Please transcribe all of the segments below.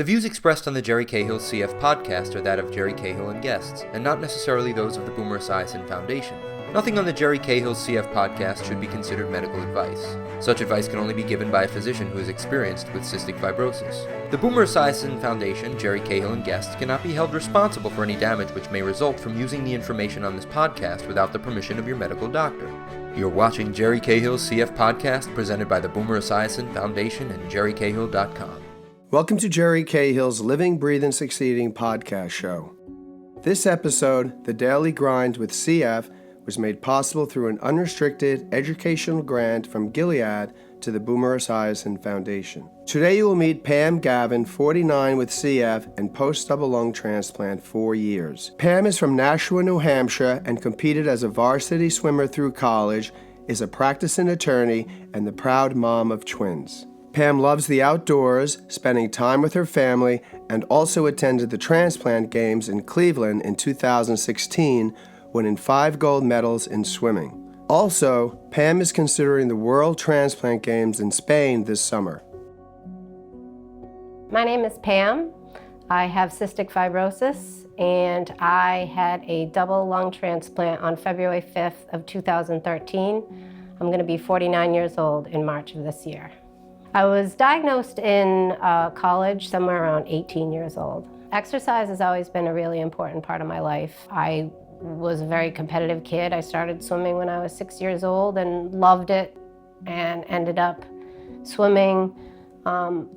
The views expressed on the Jerry Cahill CF podcast are that of Jerry Cahill and guests, and not necessarily those of the Boomer Esiason Foundation. Nothing on the Jerry Cahill CF podcast should be considered medical advice. Such advice can only be given by a physician who is experienced with cystic fibrosis. The Boomer Esiason Foundation, Jerry Cahill and guests cannot be held responsible for any damage which may result from using the information on this podcast without the permission of your medical doctor. You're watching Jerry Cahill's CF podcast presented by the Boomer Esiason Foundation and jerrycahill.com. Welcome to Jerry Cahill's Living, Breathing, Succeeding podcast show. This episode, The Daily Grind with CF, was made possible through an unrestricted educational grant from Gilead to the Boomer Esiason Foundation. Today you will meet Pam Gauvin, 49 with CF and post-double lung transplant 4 years. Pam is from Nashua, New Hampshire and competed as a varsity swimmer through college, is a practicing attorney, and the proud mom of twins. Pam loves the outdoors, spending time with her family, and also attended the transplant games in Cleveland in 2016, winning 5 gold medals in swimming. Also, Pam is considering the World Transplant Games in Spain this summer. My name is Pam. I have cystic fibrosis, and I had a double lung transplant on February 5th of 2013. I'm going to be 49 years old in March of this year. I was diagnosed in college somewhere around 18 years old. Exercise has always been a really important part of my life. I was a very competitive kid. I started swimming when I was 6 years old and loved it, and ended up swimming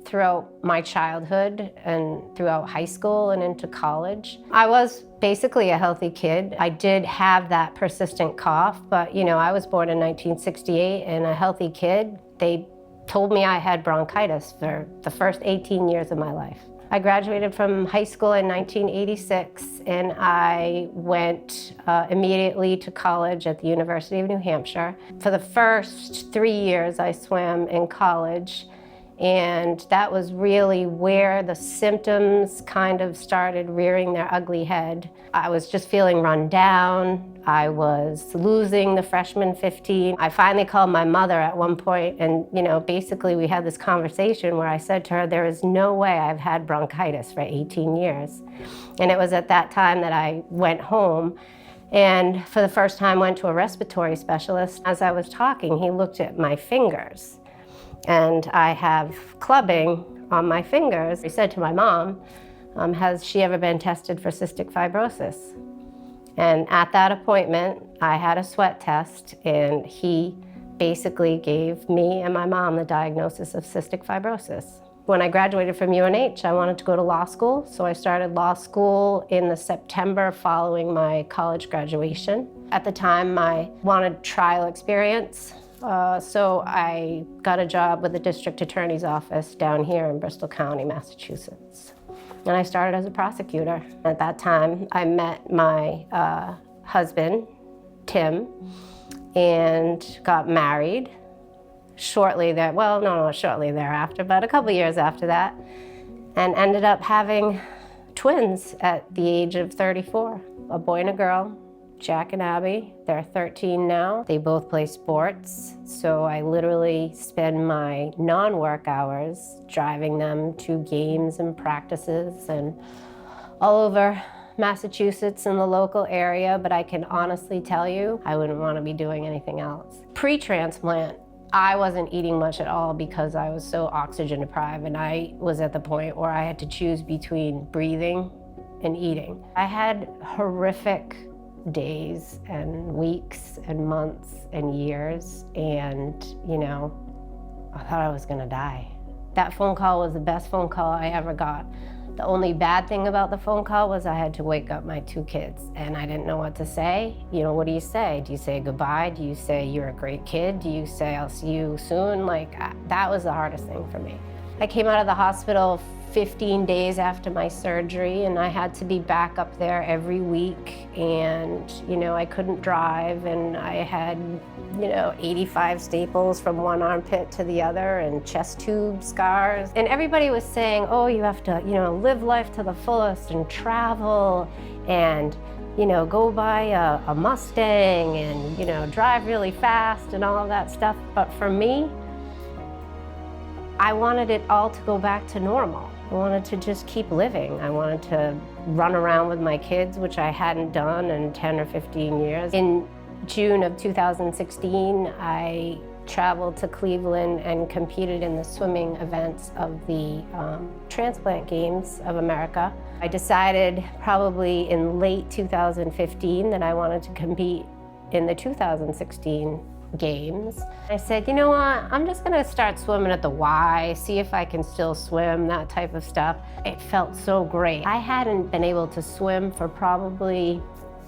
throughout my childhood and throughout high school and into college. I was basically a healthy kid. I did have that persistent cough, but I was born in 1968 and a healthy kid. They told me I had bronchitis for the first 18 years of my life. I graduated from high school in 1986, and I went immediately to college at the University of New Hampshire. For the first 3 years I swam in college, and that was really where the symptoms kind of started rearing their ugly head. I was just feeling run down. I was losing the freshman 15. I finally called my mother at one point, and basically we had this conversation where I said to her, there is no way I've had bronchitis for 18 years. And it was at that time that I went home and for the first time went to a respiratory specialist. As I was talking, he looked at my fingers, and I have clubbing on my fingers. He said to my mom, has she ever been tested for cystic fibrosis? And at that appointment, I had a sweat test, and he basically gave me and my mom the diagnosis of cystic fibrosis. When I graduated from UNH, I wanted to go to law school, so I started law school in the September following my college graduation. At the time, I wanted trial experience, so I got a job with the district attorney's office down here in Bristol County, Massachusetts. And I started as a prosecutor. At that time, I met my husband, Tim, and got married shortly thereafter, but a couple years after that, and ended up having twins at the age of 34, a boy and a girl, Jack and Abby. They're 13 now. They both play sports, so I literally spend my non-work hours driving them to games and practices and all over Massachusetts and the local area, but I can honestly tell you, I wouldn't want to be doing anything else. Pre-transplant, I wasn't eating much at all because I was so oxygen deprived, and I was at the point where I had to choose between breathing and eating. I had horrific days and weeks and months and years, and I thought I was gonna die. That phone call was the best phone call I ever got. The only bad thing about the phone call was I had to wake up my 2 kids, and I didn't know what to say. What do you say? Do you say goodbye? Do you say you're a great kid? Do you say I'll see you soon? That was the hardest thing for me. I came out of the hospital 15 days after my surgery, and I had to be back up there every week, and I couldn't drive, and I had 85 staples from one armpit to the other, and chest tube scars. And everybody was saying, oh, you have to live life to the fullest and travel and go buy a Mustang and drive really fast and all of that stuff. But for me, I wanted it all to go back to normal. I wanted to just keep living. I wanted to run around with my kids, which I hadn't done in 10 or 15 years. In June of 2016, I traveled to Cleveland and competed in the swimming events of the Transplant Games of America. I decided probably in late 2015 that I wanted to compete in the 2016 Games. I said, you know what, I'm just gonna start swimming at the Y, see if I can still swim, that type of stuff. It felt so great. I hadn't been able to swim for probably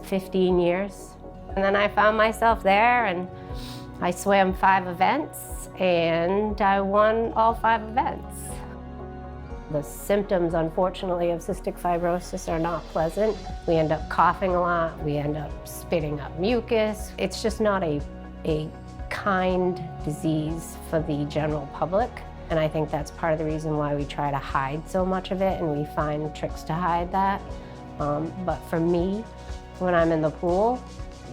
15 years. And then I found myself there and I swam 5 events and I won all 5 events. The symptoms, unfortunately, of cystic fibrosis are not pleasant. We end up coughing a lot, we end up spitting up mucus. It's just not a kind disease for the general public. And I think that's part of the reason why we try to hide so much of it and we find tricks to hide that. But for me, when I'm in the pool,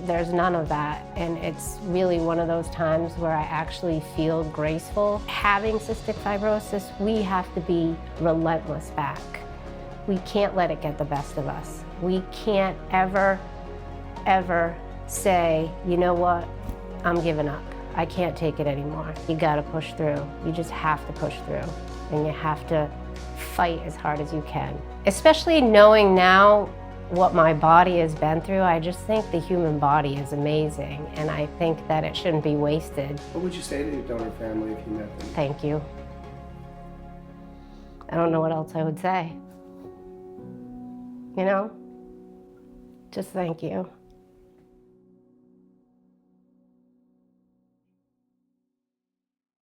there's none of that. And it's really one of those times where I actually feel graceful. Having cystic fibrosis, we have to be relentless back. We can't let it get the best of us. We can't ever, ever say, you know what, I'm giving up. I can't take it anymore. You gotta push through. You just have to push through. And you have to fight as hard as you can. Especially knowing now what my body has been through, I just think the human body is amazing. And I think that it shouldn't be wasted. What would you say to your donor family if you met them? Thank you. I don't know what else I would say. You know? Just thank you.